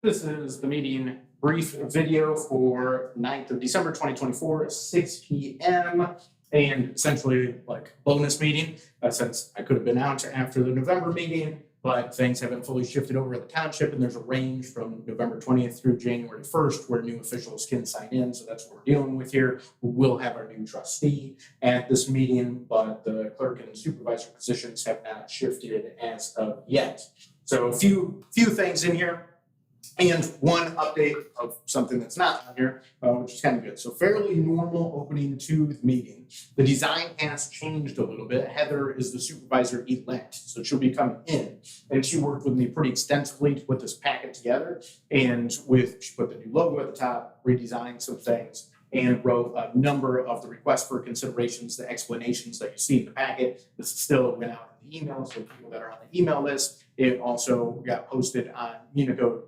This is the meeting brief video for 9th of December 2024 at 6 p.m. and essentially like bonus meeting since I could have been out after the November meeting, but things haven't fully shifted over at the township, and there's a range from November 20th through January 1st where new officials can sign in. So that's what we're dealing with here. We will have our new trustee at this meeting, but the clerk and supervisor positions have not shifted as of yet. So a few things in here. And one update of something that's not on here, which is kind of good. So fairly normal opening to the meeting. The design has changed a little bit. Heather is the supervisor-elect, so she'll be coming in. And she worked with me pretty extensively to put this packet together. And she put the new logo at the top, redesigned some things, and wrote a number of the requests for considerations, the explanations that you see in the packet. This still went out in the email, so people that are on the email list. It also got posted on Unicode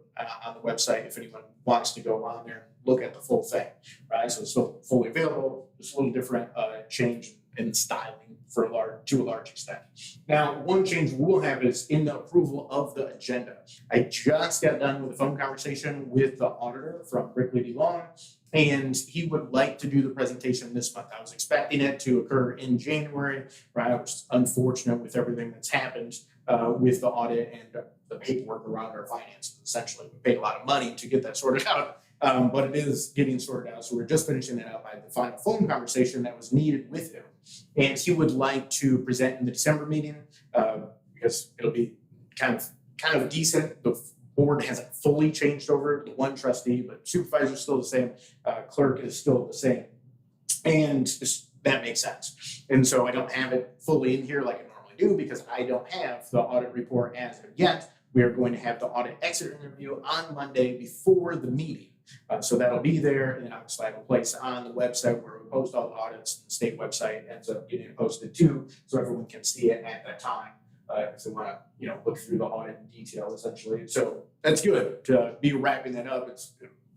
on the website if anyone wants to go on there and look at the full thing, right? So it's still fully available. Just a little different change in styling to a large extent. Now, one change we'll have is in the approval of the agenda. I just got done with a phone conversation with the auditor from Brickley DeLong, and he would like to do the presentation this month. I was expecting it to occur in January, right? Which is unfortunate with everything that's happened with the audit and the paperwork around our finances. Essentially, we paid a lot of money to get that sorted out, but it is getting sorted out. So we're just finishing that up. I had the final phone conversation that was needed with him, and he would like to present in the December meeting because it'll be kind of decent. The board hasn't fully changed over. The one trustee, but supervisor is still the same. Clerk is still the same, and that makes sense. And so I don't have it fully in here like I normally do because I don't have the audit report as of yet. We are going to have the audit exit interview on Monday before the meeting. So that'll be there, and obviously I have a place on the website where we post all the audits. The state website ends up getting posted too, so everyone can see it at that time if they want to, look through the audit in detail, essentially. So that's good to be wrapping that up. It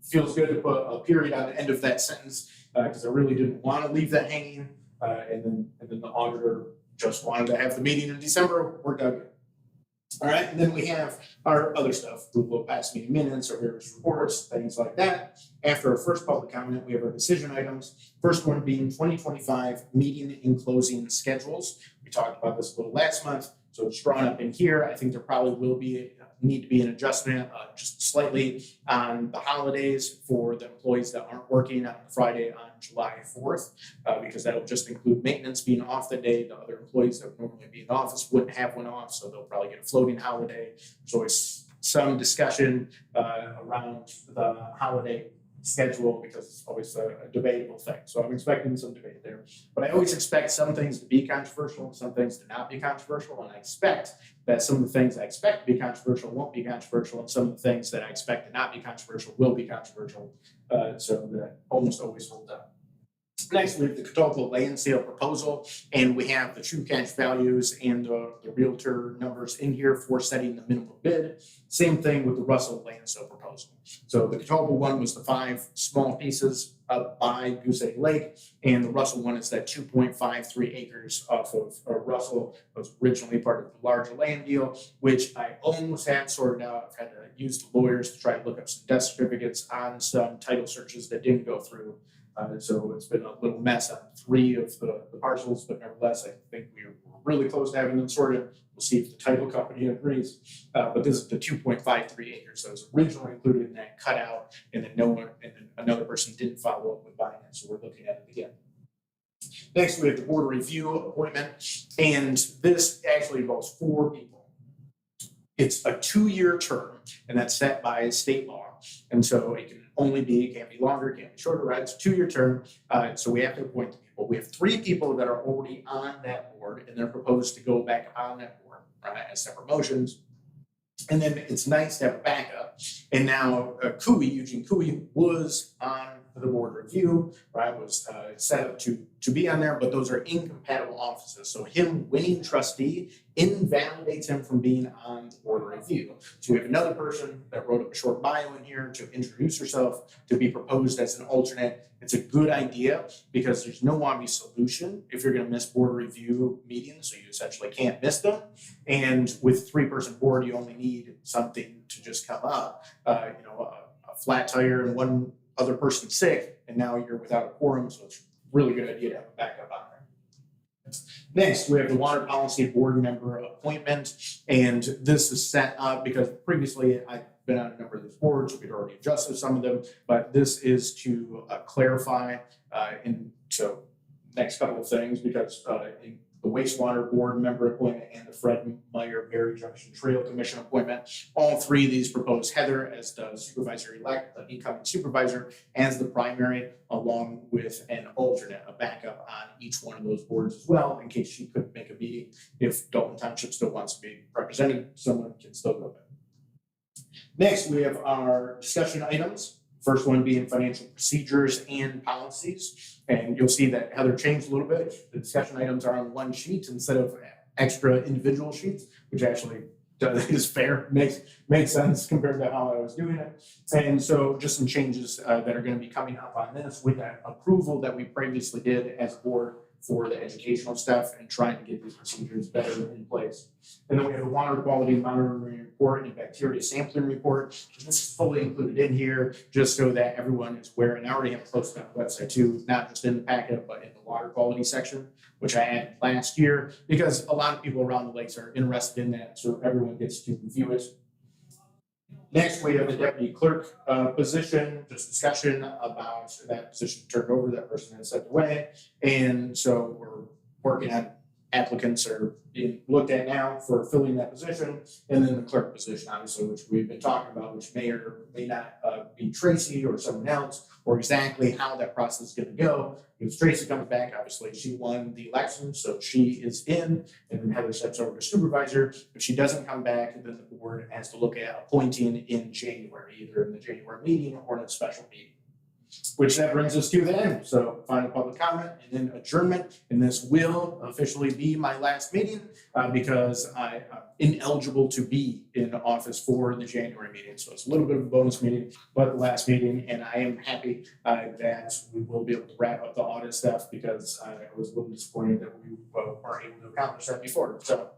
feels good to put a period on the end of that sentence because I really didn't want to leave that hanging, and then the auditor just wanted to have the meeting in December. Worked out good. All right, and then we have our other stuff, approval of past meeting minutes or various reports, things like that. After our first public comment, we have our decision items. First one being 2025 meeting and closing schedules. We talked about this a little last month, so it's drawn up in here. I think there probably will need to be an adjustment just slightly on the holidays for the employees that aren't working on Friday on July 4th, because that'll just include maintenance being off the day. The other employees that would normally be in office wouldn't have one off, so they'll probably get a floating holiday. There's always some discussion around the holiday schedule because it's always a debatable thing. So I'm expecting some debate there. But I always expect some things to be controversial and some things to not be controversial. And I expect that some of the things I expect to be controversial won't be controversial, and some of the things that I expect to not be controversial will be controversial. So that almost always holds up. Next, we have the Catawba land sale proposal, and we have the true cash values and the realtor numbers in here for setting the minimum bid. Same thing with the Russell land sale proposal. So the Catawba one was the 5 small pieces up by Goose Egg Lake, and the Russell one is that 2.53 acres off of Russell. It was originally part of the larger land deal, which I almost had sorted out. I've had to use the lawyers to try to look up some death certificates on some title searches that didn't go through. So it's been a little mess on 3 of the parcels, but nevertheless, I think we're really close to having them sorted. We'll see if the title company agrees. But this is the 2.53 acres that was originally included in that cutout, and then another person didn't follow up with buying it. So we're looking at it again. Next, we have the board review appointment, and this actually involves 4 people. It's a 2-year term, and that's set by state law. And so it can't be longer, can't be shorter, right? It's a 2-year term. So we have to appoint the people. We have 3 people that are already on that board, and they're proposed to go back on that board, right, as separate motions. And then it's nice to have a backup. And now Eugene Cooey was on the board review, right, was set up to be on there, but those are incompatible offices. So him winning trustee invalidates him from being on the board review. So we have another person that wrote up a short bio in here to introduce herself to be proposed as an alternate. It's a good idea because there's no obvious solution if you're going to miss board review meetings, so you essentially can't miss them. And with 3-person board, you only need something to just come up. A flat tire and one other person sick, and now you're without a quorum, so it's a really good idea to have a backup on there. Next, we have the water policy board member appointment, and this is set up because previously I've been on a number of these boards. We'd already adjusted some of them, but this is to clarify. And so, next couple of things, because in the wastewater board member appointment and the Fred Meyer Berry Junction Trail Commission appointment, all three of these propose Heather as the supervisor-elect, the incoming supervisor, as the primary, along with an alternate, a backup on each one of those boards as well, in case she couldn't make a meeting. If Dalton Township still wants to be represented, someone can still go there. Next, we have our discussion items. First one being financial procedures and policies. And you'll see that Heather changed a little bit. The discussion items are on one sheet instead of extra individual sheets, which actually is fair, makes sense compared to how I was doing it. And so just some changes that are going to be coming up on this with that approval that we previously did as a board for the educational stuff and trying to get these procedures better in place. And then we have a water quality monitoring report and bacteria sampling report. And this is fully included in here just so that everyone is aware. And I already have it posted on the website too, not just in the packet, but in the water quality section, which I added last year because a lot of people around the lakes are interested in that. So everyone gets to review it. Next, we have the deputy clerk position, just discussion about that position turned over, that person has stepped away. And so we're working on applicants are being looked at now for filling that position. And then the clerk position, obviously, which we've been talking about, which may or may not be Tracy or someone else, or exactly how that process is going to go. If Tracy comes back, obviously she won the election, so she is in, and then Heather steps over to supervisor. If she doesn't come back, then the board has to look at appointing in January, either in the January meeting or in a special meeting. Which that brings us to the end. So final public comment and then adjournment. And this will officially be my last meeting because I'm ineligible to be in office for the January meeting. So it's a little bit of a bonus meeting, but the last meeting. And I am happy that we will be able to wrap up the audit stuff because I was a little disappointed that we weren't able to accomplish that before. So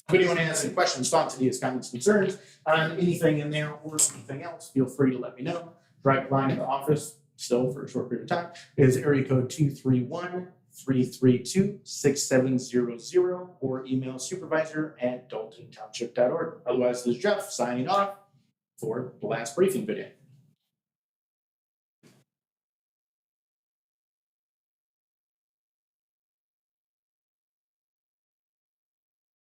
if anyone has any questions, thoughts, ideas, comments, concerns on anything in there or anything else, feel free to let me know. Direct line to the office, still for a short period of time, is area code 231-332-6700 or email supervisor@daltontownship.org. Otherwise, this is Jeff signing off for the last briefing video.